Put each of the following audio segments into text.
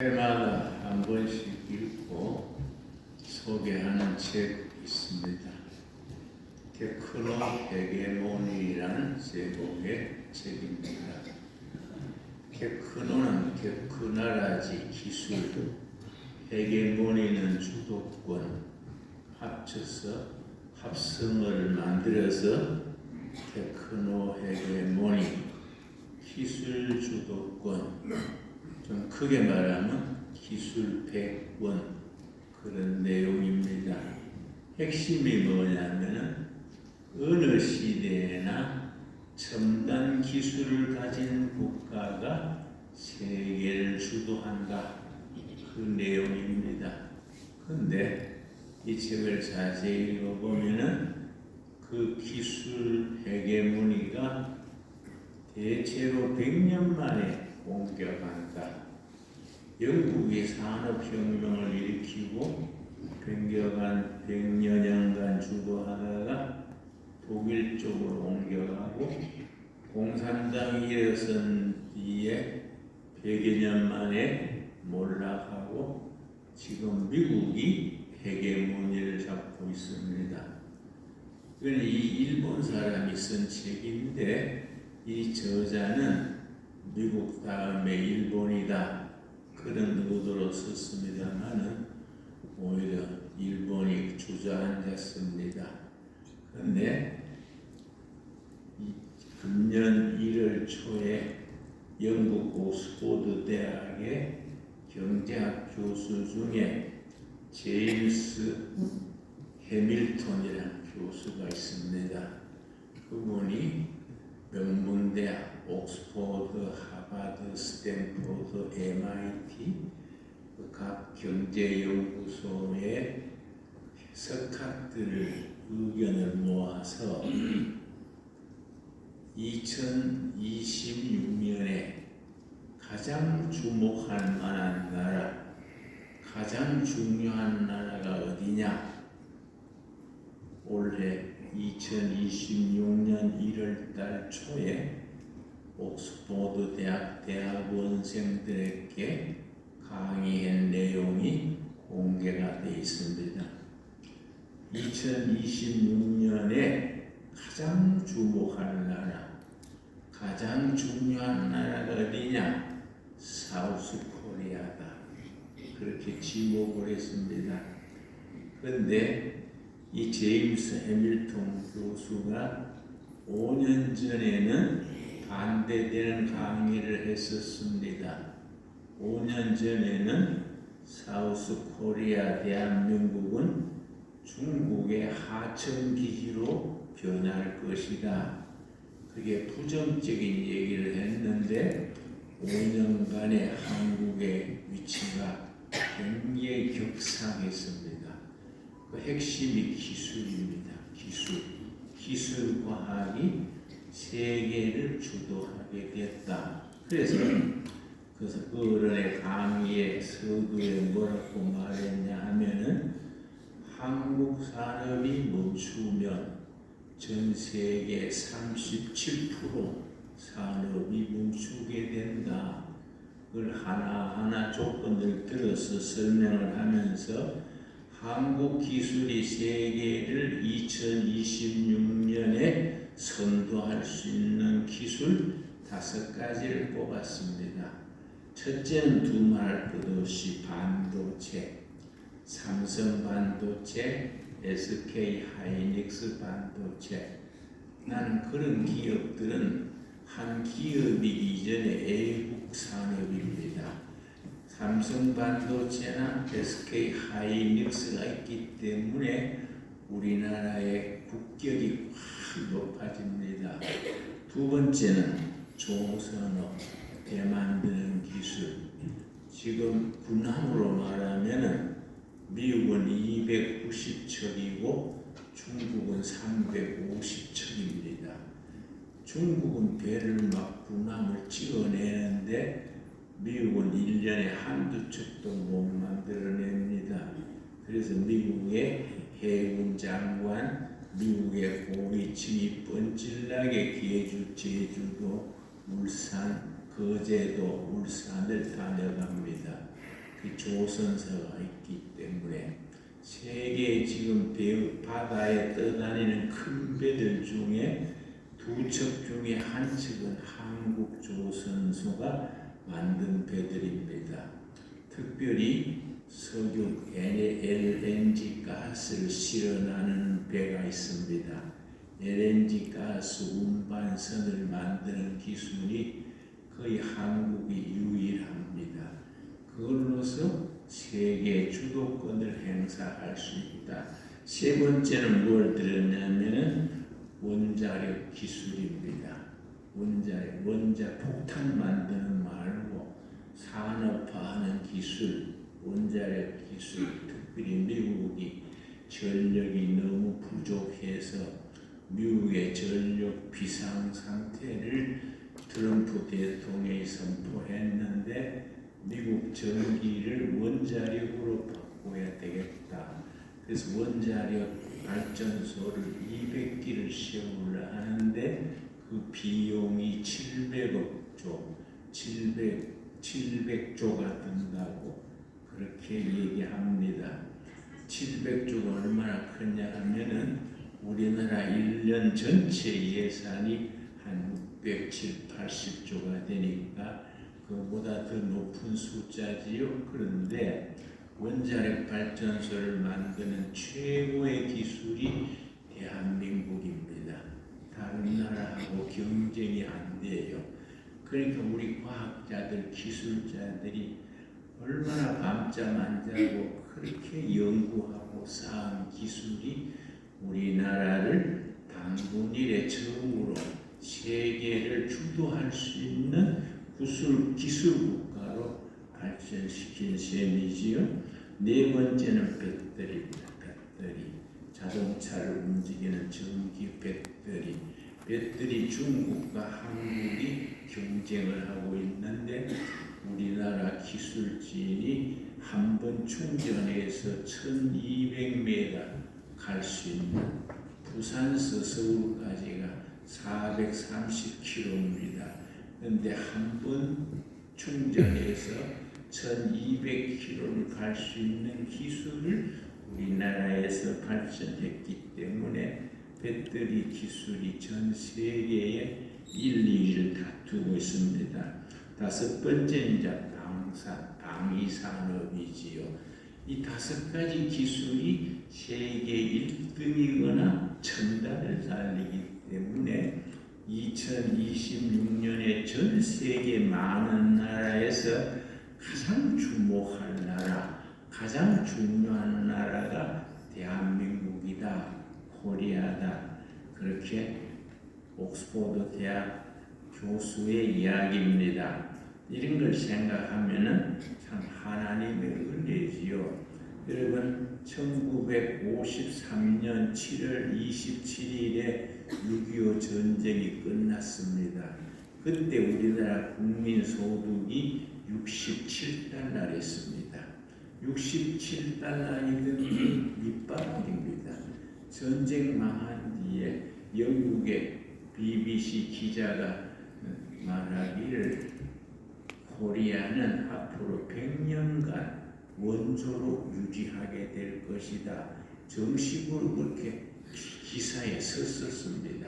해마다 한 번씩 읽고 소개하는 책 있습니다. 테크노 헤게모니라는 제목의 책입니다. 테크노는 테크나라지 기술, 헤게모니는 주도권, 합쳐서 합성어를 만들어서 테크노 헤게모니, 기술 주도권, 좀 크게 말하면 기술 백권 그런 내용입니다. 핵심이 뭐냐면은 어느 시대에나 첨단 기술을 가진 국가가 세계를 주도한다 그 내용입니다. 그런데 이 책을 자세히 읽어보면은 그 기술 헤게모니가 대체로 100년 만에 공격한다. 영국이 산업혁명을 일으키고 변경한 100여 년간 주도하다가 독일 쪽으로 옮겨가고 공산당이 일어선 뒤에 100여 년 만에 몰락하고 지금 미국이 헤게모니를 잡고 있습니다. 이건 이 일본 사람이 쓴 책인데 이 저자는 미국 다음에 일본이다 그런 의도로 썼습니다만은 오히려 일본이 주저앉았습니다. 그런데 금년 1월 초에 영국 옥스포드 대학의 경제학 교수 중에 제임스 해밀턴이라는 교수가 있습니다. 그분이 명문대학 옥스포드, 하버드, 스탠포드, MIT 각 경제연구소의 석학들을 의견을 모아서 2026년에 가장 주목할 만한 나라, 가장 중요한 나라가 어디냐? 올해 2026년 1월 달 초에 옥스포드 대학 대학원생들에게 강의한 내용이 공개가 되어 있습니다. 2026년에 가장 주목할 나라, 가장 중요한 나라가 어디냐? 사우스 코리아다. 그렇게 지목을 했습니다. 그런데 이 제임스 해밀턴 교수가 5년 전에는 반대되는 강의를 했었습니다. 5년 전에는 사우스 코리아 대한민국은 중국의 하청기지로 변할 것이다. 그게 부정적인 얘기를 했는데 5년간의 한국의 위치가 굉장히 격상했습니다. 그 핵심이 기술입니다. 기술 과학이 세계를 주도하게 됐다. 그래서 그 어른의 강의의 서두에 뭐라고 말했냐 하면은 한국 산업이 멈추면 전 세계 37% 산업이 멈추게 된다. 그걸 하나하나 조건을 들어서 설명을 하면서 한국 기술이 세계를 2026년에 선도할 수 있는 기술 5가지를 뽑았습니다. 첫째는 두말할 것 없이 반도체, 삼성 반도체, SK 하이닉스 반도체. 나는 그런 기업들은 한 기업이기 이전에 애국 산업입니다. 삼성 반도체나 SK 하이닉스가 있기 때문에 우리나라의 국격이 확 높아집니다. 두 번째는 조선업, 대만드는 기술. 지금 군함으로 말하면은 미국은 290척이고 중국은 350척입니다. 중국은 배를 막 군함을 찍어내는데 미국은 1년에 한두 척도 못 만들어냅니다. 그래서 미국의 해군 장관, 미국의 고위층이 뻔질나게 제주도, 울산, 거제도, 울산을 다녀갑니다. 조선사가 있기 때문에 세계 지금 바다에 떠다니는 큰 배들 중에 두 척 중에 한 척은 한국 조선소가 만든 배들입니다. 특별히 석유 LNG 가스를 실어나는 배가 있습니다. LNG 가스 운반선을 만드는 기술이 거의 한국이 유일합니다. 그걸로서 세계 주도권을 행사할 수 있다. 세 번째는 뭘 들었냐면은 원자력 기술입니다. 원자 폭탄 만드는 말고 산업화하는 기술, 원자력 기술, 특별히 미국이 전력이 너무 부족해서 미국의 전력 비상 상태를 트럼프 대통령이 선포했는데 미국 전기를 원자력으로 바꿔야 되겠다. 그래서 원자력 발전소를 200기를 세우려 하는데 그 비용이 700조가 든다고 그렇게 얘기합니다. 700조가 얼마나 크냐 하면은 우리나라 1년 전체 예산이 한 680조가 되니까 그보다 더 높은 숫자지요. 그런데 원자력 발전소를 만드는 최고의 기술이 대한민국입니다. 다른 나라하고 경쟁이 안 돼요. 그러니까 우리 과학자들, 기술자들이 얼마나 밤잠 안 자고 그렇게 연구하고 쌓은 기술이 우리나라를 단군일에 처음으로 세계를 주도할 수 있는 기술 국가로 발전시킨 셈이지요. 네 번째는 배터리입니다. 배터리. 자동차를 움직이는 전기 배터리. 배터리 중국과 한국이 경쟁을 하고 있는데 우리나라 기술진이 한 번 충전해서 1200m 갈 수 있는 부산에서 서울까지가 430km입니다. 그런데 한 번 충전해서 1200km를 갈 수 있는 기술을 우리나라에서 발전했기 때문에 배터리 기술이 전 세계에 1, 2위를 다투고 있습니다. 다섯 번째는 이제 방위산업이지요. 이 다섯 가지 기술이 세계 1등이거나 천단을 살리기 때문에 2026년에 전 세계 많은 나라에서 가장 주목할 나라, 가장 중요한 나라가 대한민국이다, 코리아다. 그렇게 옥스퍼드 대학 교수의 이야기입니다. 이런 걸 생각하면은 참 하나님의 은혜지요. 여러분 1953년 7월 27일에 6.25 전쟁이 끝났습니다. 그때 우리나라 국민 소득이 67달러였습니다. 67달러이던 게 밑바닥입니다. 전쟁 망한 뒤에 영국의 BBC 기자가 말하기를 코리아는 앞으로 100년간 원조로 유지하게 될 것이다. 정식으로 그렇게 기사에 썼었습니다.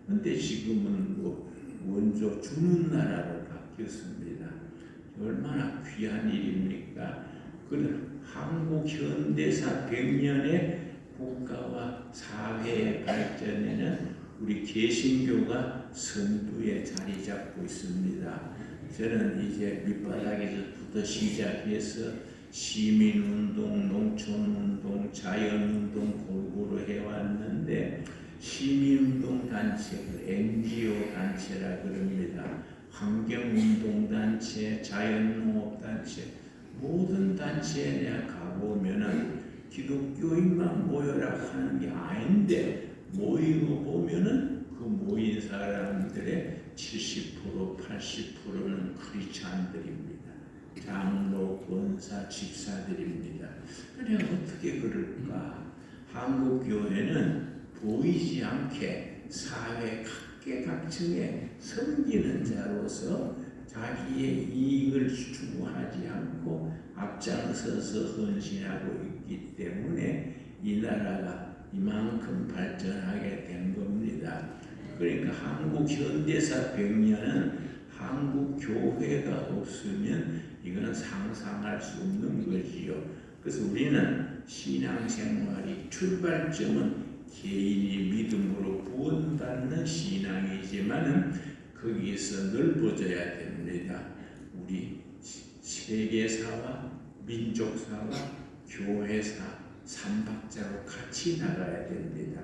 그런데 지금은 원조 주는 나라로 바뀌었습니다. 얼마나 귀한 일입니까? 그런 한국 현대사 100년의 국가와 사회의 발전에는 우리 개신교가 선두에 자리 잡고 있습니다. 저는 이제 밑바닥에서부터 시작해서 시민운동, 농촌운동, 자연운동 골고루 해왔는데 시민운동 단체를 NGO 단체라 그럽니다. 환경운동단체, 자연농업단체 모든 단체에 내가 가보면은 기독교인만 모여라 하는 게 아닌데 모이고 보면은 그 모인 사람들의 70%, 80%는 크리스찬들입니다. 장로, 권사, 집사들입니다. 그래 어떻게 그럴까? 한국 교회는 보이지 않게 사회 각계각층에 섬기는 자로서 자기의 이익을 추구하지 않고 앞장서서 헌신하고 있기 때문에 이 나라가 이만큼 발전하게 된 겁니다. 그러니까 한국 현대사 100년은 한국 교회가 없으면 이거는 상상할 수 없는 거지요. 그래서 우리는 신앙생활이 출발점은 개인이 믿음으로 구원받는 신앙이지만은 거기에서 넓어져야 됩니다. 우리 세계사와 민족사와 교회사 삼박자로 같이 나가야 됩니다.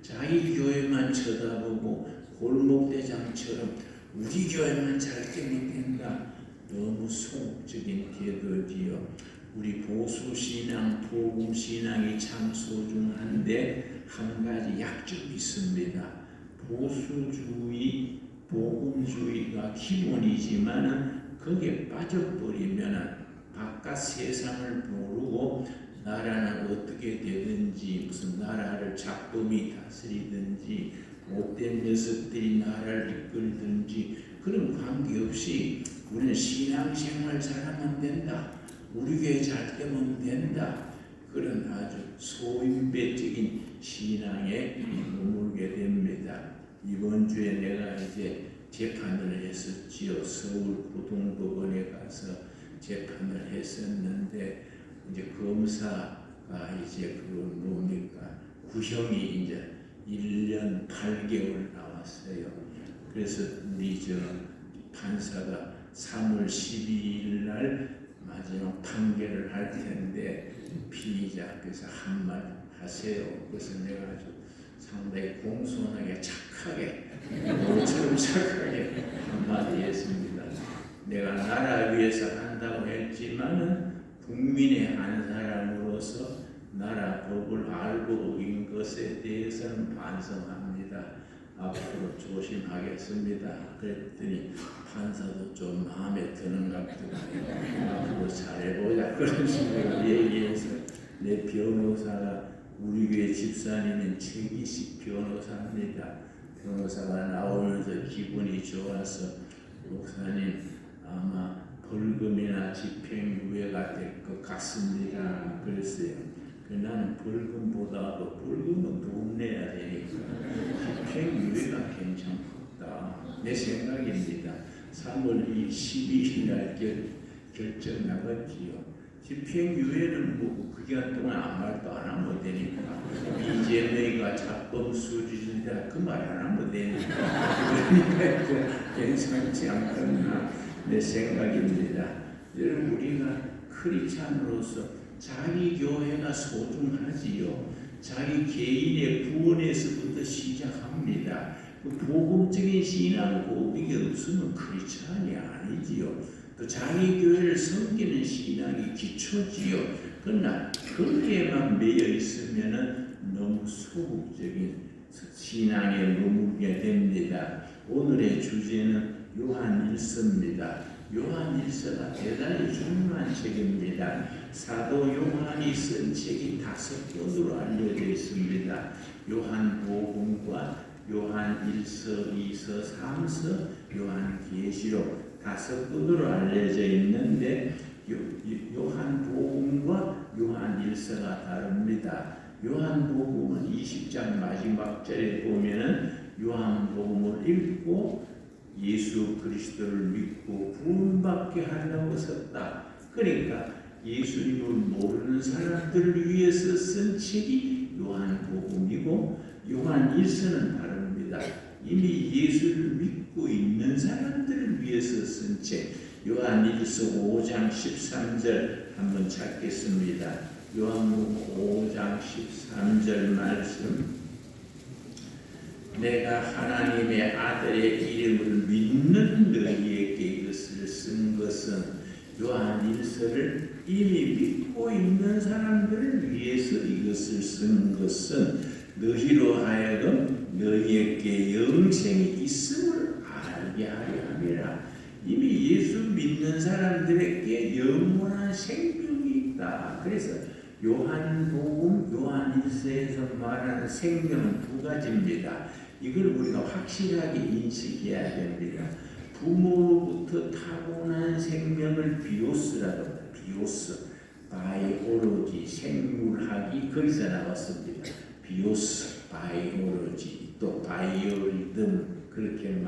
자기 교회만 쳐다보고 골목대장처럼 우리 교회만 잘 되면 된다. 너무 소극적인 태도지요. 우리 보수신앙, 복음신앙이 참 소중한데 한 가지 약점이 있습니다. 보수주의, 복음주의가 기본이지만은 거기에 빠져버리면 바깥 세상을 모르고 나라는 어떻게 되든지 무슨 나라를 작동이 다스리든지 못된 녀석들이 나라를 이끌든지 그런 관계없이 우리는 신앙생활 잘하면 된다. 우리 교회 잘 되면 된다. 그런 아주 소인배적인 신앙에 머물게 됩니다. 이번 주에 내가 이제 재판을 했었지요. 서울 고등법원에 가서 재판을 했었는데 이제 검사가 이제 그 뭡니까 구형이 이제 1년 8개월 나왔어요. 그래서 우리 저 판사가 3월 12일 날 마지막 판결을 할 텐데 피의자께서 한 말 하세요. 그래서 내가 아주 상당히 공손하게 착하게 모처럼 착하게 한마디 했습니다. 내가 나라 위해서 한다고 했지만은 국민의 한 사람으로서 나라 법을 알고 어긴 것에 대해서는 반성합니다. 앞으로 조심하겠습니다. 그랬더니 판사도 좀 마음에 드는 것 같더라고요. 앞으로 잘해보자 그런 식으로 얘기해서 내 변호사가 우리 교회 집사님은 최기식 변호사입니다. 변호사가 나오면서 기분이 좋아서 목사님 아마 벌금이나 집행유예가 될 것 같습니다. 그랬어요. 나는 벌금보다도 벌금은 돈 내야 되니까 집행유예가 괜찮다. 내 생각입니다. 3월 12일 날 결정 나갔지요. 집행유예는 뭐 그 기간 동안 아무 말도 안 하면 되니까 이재명이가 자범 수준이다 그 말 안 하면 되니까 그러니까 괜찮지 않겠나 내 생각입니다. 여러분 우리가 크리스찬으로서 자기 교회가 소중하지요. 자기 개인의 구원에서부터 시작합니다. 그 복음적인 신앙 고백이 없으면 크리스찬이 아니지요. 또 자기 교회를 섬기는 신앙이 기초지요. 그러나 거기에만 매여 있으면은 너무 소극적인 신앙에 머물게 됩니다. 오늘의 주제는 요한 1서입니다. 요한 1서가 대단히 중요한 책입니다. 사도 요한이 쓴 책이 5권으로 알려져 있습니다. 요한복음과 요한 1서, 2서, 3서, 요한 계시록 5권으로 알려져 있는데 요한복음과 요한 1서가 다릅니다. 요한복음은 20장 마지막 절에 보면은 요한복음을 읽고 예수 그리스도를 믿고 구원받게 하려고 썼다. 그러니까 예수님을 모르는 사람들을 위해서 쓴 책이 요한복음이고 요한 1서는 다릅니다. 이미 예수를 믿고 있는 사람들을 위해서 쓴 책. 요한 1서 5장 13절 한번 찾겠습니다. 요한복음 5장 13절 말씀. 내가 하나님의 아들의 이름을 믿는 너희에게 이것을 쓴 것은 요한 1서를 이미 믿고 있는 사람들을 위해서 이것을 쓴 것은 너희로 하여금 너희에게 영생이 있음을 알게 하려 함이라. 이미 예수 믿는 사람들에게 영원한 생명이 있다. 그래서 요한복음, 요한 1서에서 말하는 생명은 두 가지입니다. 이걸 우리가 확실하게 인식해야 됩니다. 부모로부터 타고난 생명을 비오스라고 합니다. 비오스, 바이오로지, 생물학이 거기서 나왔습니다. 비오스, 바이오로지, 또 바이오리듬 그렇게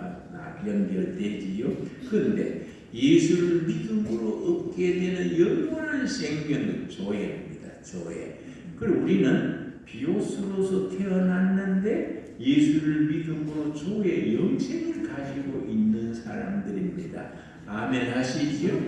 연결되지요. 그런데 예수를 믿음으로 얻게 되는 영원한 생명은 조회입니다. 조회. 그리고 우리는 비오스로서 태어났는데 예수를 믿음으로 조회 영생을 가지고 있는 사람들입니다. 아멘 하시죠?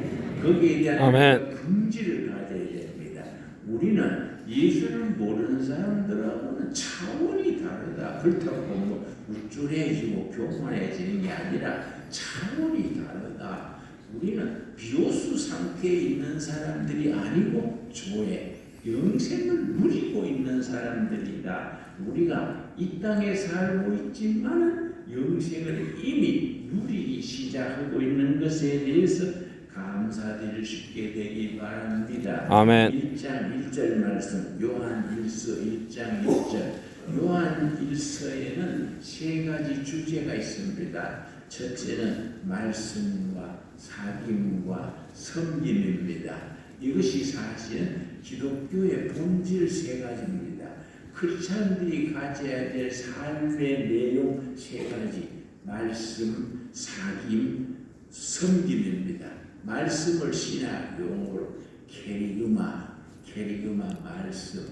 거기에 대한 아멘. 긍지를 가져야 됩니다. 우리는 예수를 모르는 사람들하고는 차원이 다르다. 그렇다고 뭐 우쭐해지고 교만해지는 게 아니라 차원이 다르다. 우리는 비오수 상태에 있는 사람들이 아니고 조회, 영생을 누리고 있는 사람들이다. 우리가 이 땅에 살고 있지만 영생을 이미 누리기 시작하고 있는 것에 대해서 감사드릴 수 있게 되기 바랍니다. 아멘. 1장 1절 말씀, 요한 1서 1장 1절. 요한 1서에는 세 가지 주제가 있습니다. 첫째는 말씀과 사귐과 섬김입니다. 이것이 사실은 기독교의 본질 세 가지입니다. 크리스찬들이 가져야 될 삶의 내용 세 가지, 말씀, 사귐, 섬김입니다. 말씀을 신학 용어로 케리그마 말씀,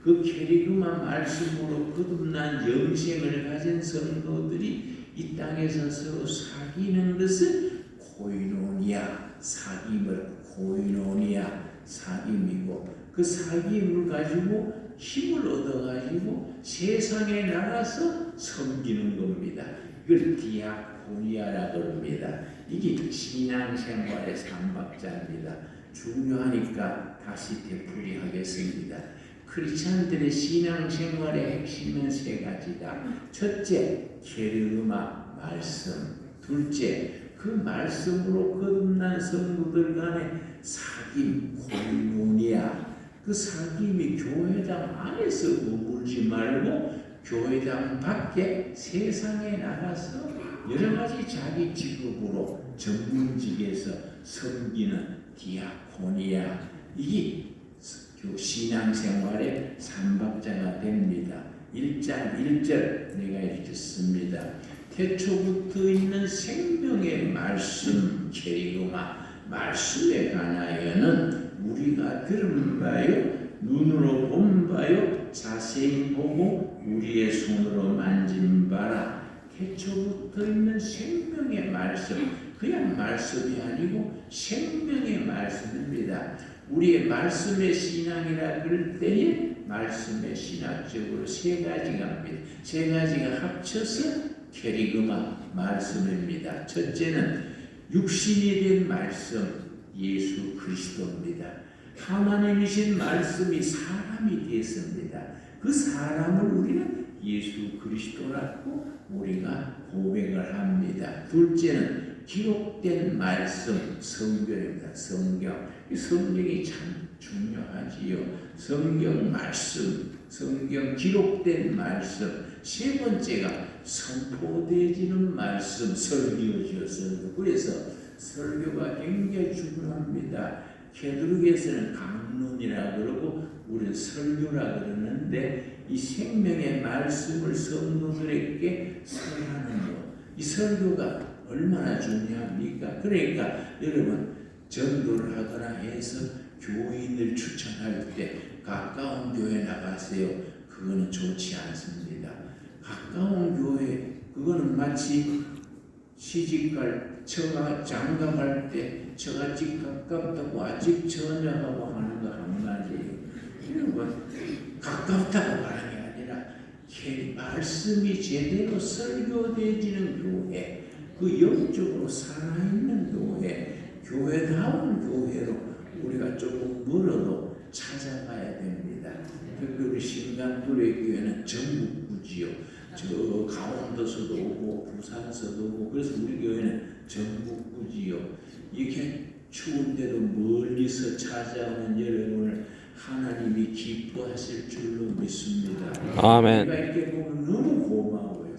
그 케리그마 말씀으로 거듭난 영생을 가진 성도들이 이 땅에서 서로 사귀는 것은 코이노니아, 사귐을 코이노니아, 사귐이고 그 사귐을 가지고 힘을 얻어가지고 세상에 나가서 섬기는 겁니다. 이걸 디아코니아라고 합니다. 이게 신앙생활의 삼박자입니다. 중요하니까 다시 되풀이하겠습니다. 크리스찬들의 신앙생활의 핵심은 세 가지다. 첫째, 케르마 말씀. 둘째, 그 말씀으로 거듭난 성도들 간의 사귐 코이노니아. 그 사귐이 교회당 안에서 머물지 말고 교회당 밖에 세상에 나가서 여러 가지 자기 직업으로 전문직에서 섬기는 디아코니아. 이게 신앙생활의 삼박자가 됩니다. 1장 1절 내가 읽겠습니다. 태초부터 있는 생명의 말씀 케리고마 말씀에 관하여는 우리가 들은 바요 눈으로 본 바요 자세히 보고 우리의 손으로 만진 바라. 태초부터 있는 생명의 말씀, 그냥 말씀이 아니고 생명의 말씀입니다. 우리의 말씀의 신앙이라 그럴 때에 말씀의 신학적으로 세 가지가 합니다. 세 가지가 합쳐서 케리그마 말씀입니다. 첫째는 육신이 된 말씀, 예수 그리스도입니다. 하나님이신 말씀이 사람이 됐습니다. 그 사람을 우리는 예수 그리스도라고 우리가 고백을 합니다. 둘째는 기록된 말씀, 성경입니다. 성경. 이 성경이 참 중요하지요. 성경 말씀, 성경 기록된 말씀. 세 번째가 선포되어지는 말씀, 설교죠. 설교. 그래서 설교가 굉장히 중요합니다. 캐톨릭에서는 강론이라 그러고 우리는 설교라 그러는데 이 생명의 말씀을 성도들에게 설하는 것, 이 설교가 얼마나 중요합니까? 그러니까 여러분 전도를 하거나 해서 교인을 추천할 때 가까운 교회 나가세요. 그거는 좋지 않습니다. 가까운 교회 그거는 마치 시집갈 처가 장가갈 때 처갓집 가깝다고 아직 전화하고 하는 거 한마디예요. 이런 건 가깝다고 말하는 게 아니라 말씀이 제대로 설교되어지는 교회, 그 영적으로 살아있는 교회, 교회다운 교회로 우리가 조금 멀어도 찾아가야 됩니다. 특히 우리 신강도의 교회는 전국구지요. 저 강원도서도 오고 부산서도 오고 그래서 우리 교회는 전국구지요. 이렇게 추운데도 멀리서 찾아오는 여러분을 하나님이 기뻐하실 줄로 믿습니다. 아멘. 우리가 이렇게 보면 너무 고마워요.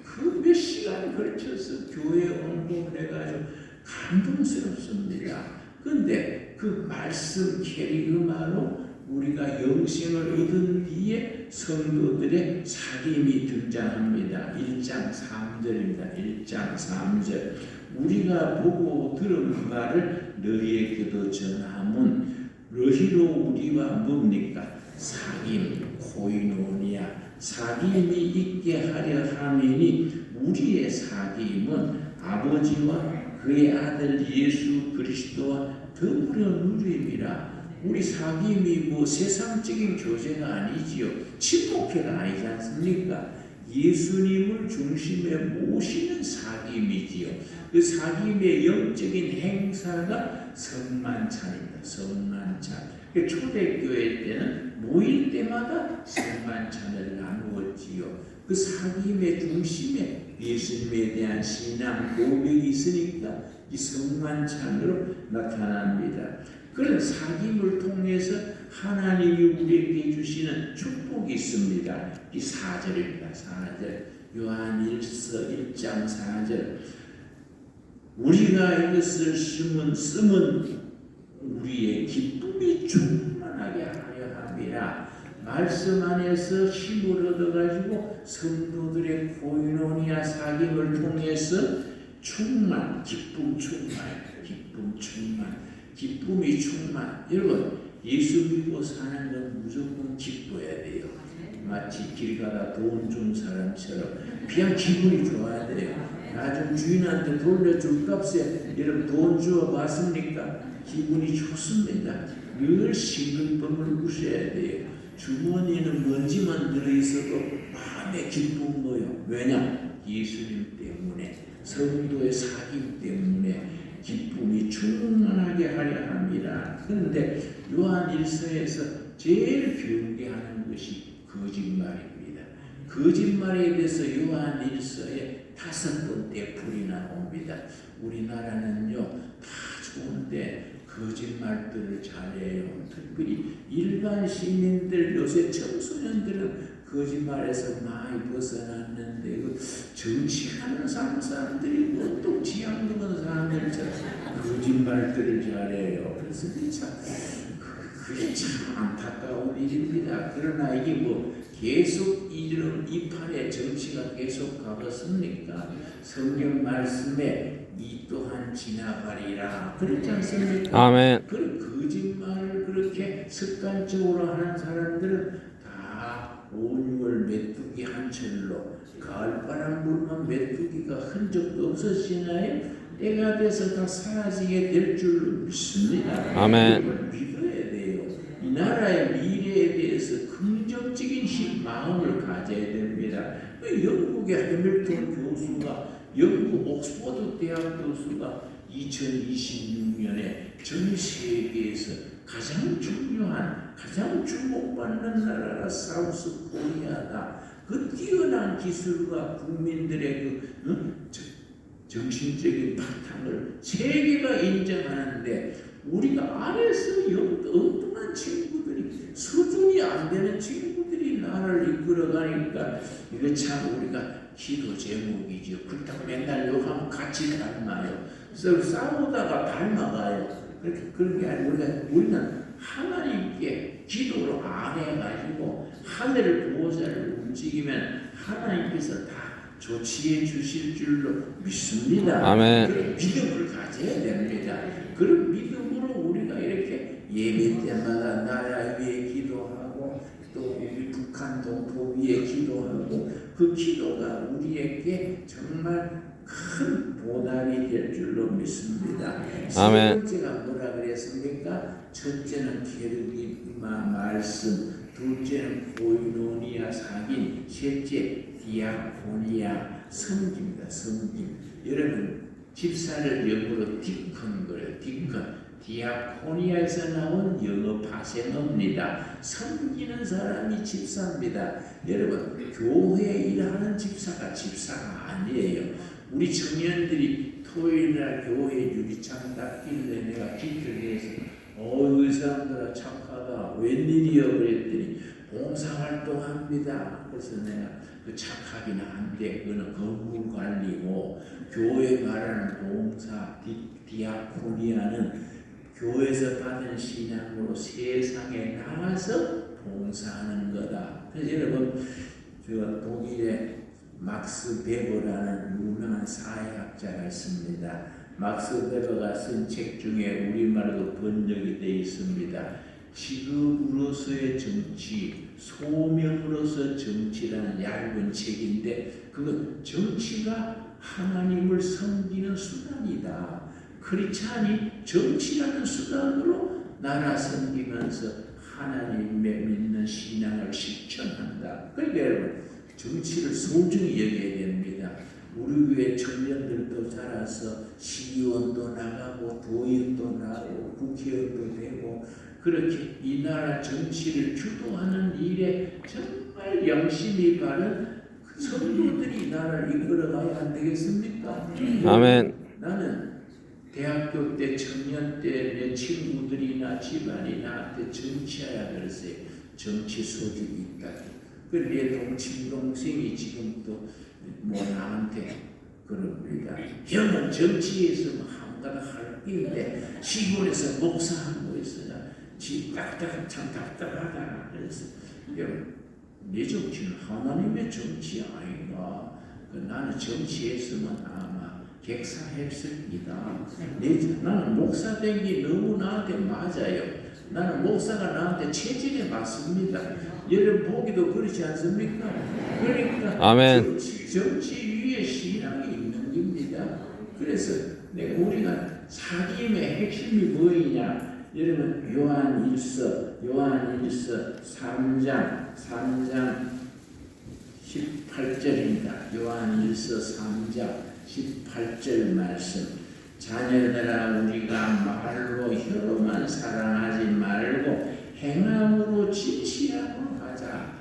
그 몇 시간 걸쳐서 교회에 언급을 해가지고 감동스럽습니다. 그런데 그 말씀 캐리그마로 우리가 영생을 얻은 뒤에 성도들의 사귐이 등장합니다. 1장 3절입니다. 1장 3절. 우리가 보고 들은 바를 너희에게도 전하면 너희로 우리와 뭡니까? 사귐, 코이노니아, 사귐이 있게 하려 함이니 우리의 사귐은 아버지와 그의 아들 예수 그리스도와 더불어 누림이라. 우리 사귐이 뭐 세상적인 교제가 아니지요. 친목회가 아니지 않습니까? 예수님을 중심에 모시는 사귐이지요. 그 사귐의 영적인 행사가 성만찬입니다. 성만찬. 초대교회 때는 모일 때마다 성만찬을 나누었지요. 그 사귐의 중심에 예수님에 대한 신앙 고백이 있으니까 이 성만찬으로 나타납니다. 그런 사귐을 통해서 하나님이 우리에게 주시는 축복이 있습니다. 이 4절입니다. 4절. 요한일서 1장 4절. 우리가 이것을 쓰면 우리의 기쁨이 충만하게 하려 함이라. 말씀 안에서 힘을 얻어가지고 성도들의 코이노니아 사귐을 통해서 충만, 기쁨 충만, 기쁨이 충만. 여러분, 예수 믿고 사는 건 무조건 기뻐야 돼요. 마치 길 가다 돈 준 사람처럼 그냥 기분이 좋아야 돼요. 나중 주인한테 돌려줄 값에 여러분 돈 주어 봤습니까? 기분이 좋습니다. 늘 싱글벙글 웃어야 돼요. 주머니에는 먼지만 들어있어도 마음에 기쁜 거예요. 왜냐? 예수님 때문에, 성도의 사귐 때문에 기쁨이 충만하게 하려 합니다. 그런데 요한일서에서 제일 경계하는 것이 거짓말입니다. 거짓말에 대해서 요한일서에 5번째 풀이 나옵니다. 우리나라는요 다 좋은데 거짓말들을 잘해요. 특별히 일반 시민들, 요새 청소년들은 거짓말에서 많이 벗어났는데 그 정치하는 사람들이 보통 지향 먹은 사람들처럼 거짓말들을 잘해요. 그래서 그게 참 안타까운 일입니다. 그러나 이게 뭐 계속 이 판에 정치가 계속 가겠습니까? 성경 말씀에 이 또한 지나가리라 그렇지 않습니까? 아멘. 그런 거짓말을 그렇게 습관적으로 하는 사람들은 다 5, 6월 메뚜기 한 철로 가을바람 불면 메뚜기가 흔적도 없어지나요? 때가 돼서 다 사라지게 될 줄로 믿습니다. 아멘. 믿어야 돼요. 이 나라의 미래에 대해서 긍정적인 마음을 가져야 됩니다. 영국의 해밀턴 교수가 영국 옥스퍼드 대학 교수가 2026년에 전 세계에서 가장 중요한, 가장 주목받는 나라가 사우스 코리아다. 그 뛰어난 기술과 국민들의 정신적인 바탕을 세계가 인정하는데 우리가 안에서 엉뚱한 친구들이, 수준이 안 되는 친구들이 나라를 이끌어가니까 이거 참 우리가 기도 제목이죠. 그렇다고 맨날 욕하면 같이 닮아요. 그래서 싸우다가 닮아가요. 그런 게 아니고 우리는 하나님께 기도로 안 해가지고 하늘 보호자를 움직이면 하나님께서 다 조치해 주실 줄로 믿습니다. 아멘. 그런 믿음을 가져야 됩니다. 그런 믿음으로 우리가 이렇게 예배 때마다 나라 위에 기도하고 또 우리 북한 동포 위에 기도하고 그 기도가 우리에게 정말 큰 보답이 될 줄로 믿습니다. 아멘. 세 번째가 뭐라 그랬습니까? 첫째는 게르기마 말씀, 둘째는 코이노니아 사귐, 셋째 디아코니아 섬깁니다. 섬김. 여러분 집사를 영어로 디컨 그래요. 디컨. 디아코니아에서 나온 영어 파생어입니다. 섬기는 사람이 집사입니다. 여러분 교회에 일하는 집사가 아니에요. 우리 청년들이 토요일날 교회 유리창 닦길래 내가 기도를 해서 이 사람들아 착하다. 웬일이요? 그랬더니 봉사활동합니다. 그래서 내가 그 착하기는 한데 그거는 건물 관리고 교회 말하는 봉사 디아코니아는 교회에서 받은 신앙으로 세상에 나가서 봉사하는 거다. 그래서 여러분 저 독일의 막스 베버라는 유명한 사회학자가 있습니다. 막스 베버가 쓴 책 중에 우리말로 번역이 되어 있습니다. 직업으로서의 정치, 소명으로서 정치라는 얇은 책인데 그건 정치가 하나님을 섬기는 수단이다. 크리스찬이 정치라는 수단으로 나라 섬기면서 하나님의 믿는 신앙을 실천한다. 그러니까 여러분 정치를 소중히 여겨야 됩니다. 우리 교회 청년들도 자라서 시의원도 나가고 도의원도 나가고 국회의원도 되고 그렇게 이 나라 정치를 주도하는 일에 정말 양심이 바른 성도들이 이 나라를 이끌어가야 안 되겠습니까? 아멘. 나는 대학교 때 청년 때 내 친구들이나 집안이 나한테 정치하라 그랬어요. 정치 소질이 있다. 내 친동생이 지금도 뭐 나한테 그럽니다. 형은 정치에서 한가닥 할 일인데 시골에서 목사하고 있어야 지 딱딱 참 답답하다. 그래서 내 정치는 하나님의 정치 아닌가. 나는 정치했으면 아마 객사했습니다. 나는 목사 된 게 너무 나한테 맞아요. 나는 목사가 나한테 체질에 맞습니다. 여러분 보기도 그렇지 않습니까? 그러니까 아멘. 정치 위에 신앙이 있는 겁니다. 그래서 우리가 사귐의 핵심이 뭐이냐? 여러분 요한일서 3장 18절입니다. 요한일서 3장 18절 말씀. 자녀들아 우리가 말로 혀로만 사랑하지 말고 행함으로 진실하고 하자.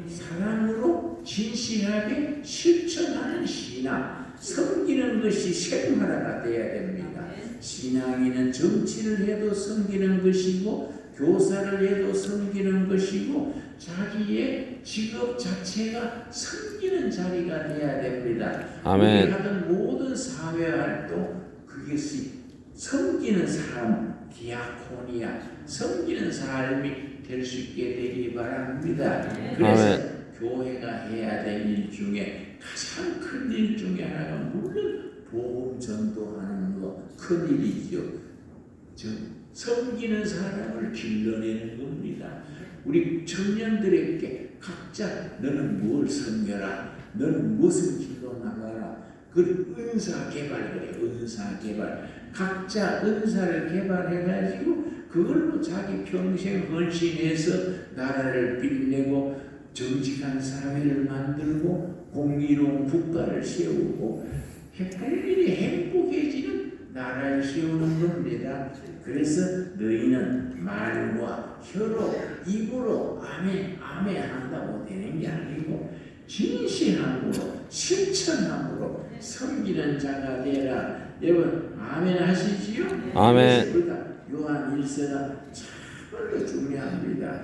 사랑으로 진실하게 실천하는 신앙, 섬기는 것이 생활화가 되어야 됩니다. 신앙인은 정치를 해도 섬기는 것이고 교사를 해도 섬기는 것이고 자기의 직업 자체가 섬기는 자리가 되어야 됩니다. 아멘. 우리 하는 모든 사회활동 그것이 섬기는 삶, 디아코니아, 섬기는 삶이 될 수 있게 되기 바랍니다. 그래서 아멘. 교회가 해야 될 일 중에 가장 큰 일 중에 하나가 물론 복음 전도하는 거 큰 일이죠. 섬기는 사람을 길러내는 겁니다. 우리 청년들에게 각자 너는 뭘 섬겨라, 너는 무엇을 길러 나가라. 그 은사 개발 그래요. 은사 개발. 각자 은사를 개발해가지고 그걸로 자기 평생 헌신해서 나라를 빛내고 정직한 사회를 만들고 공의로운 국가를 세우고 국민이 행복해지는 나라를 세우는 겁니다. 그래서 너희는 말과 혀로 입으로 아멘 아멘 한다고 되는 게 아니고 진실함으로 실천함으로 섬기는 자가 되라. 여러분 아멘 하시지요? 아멘. 그래서 요한 1서가 참으로 중요합니다.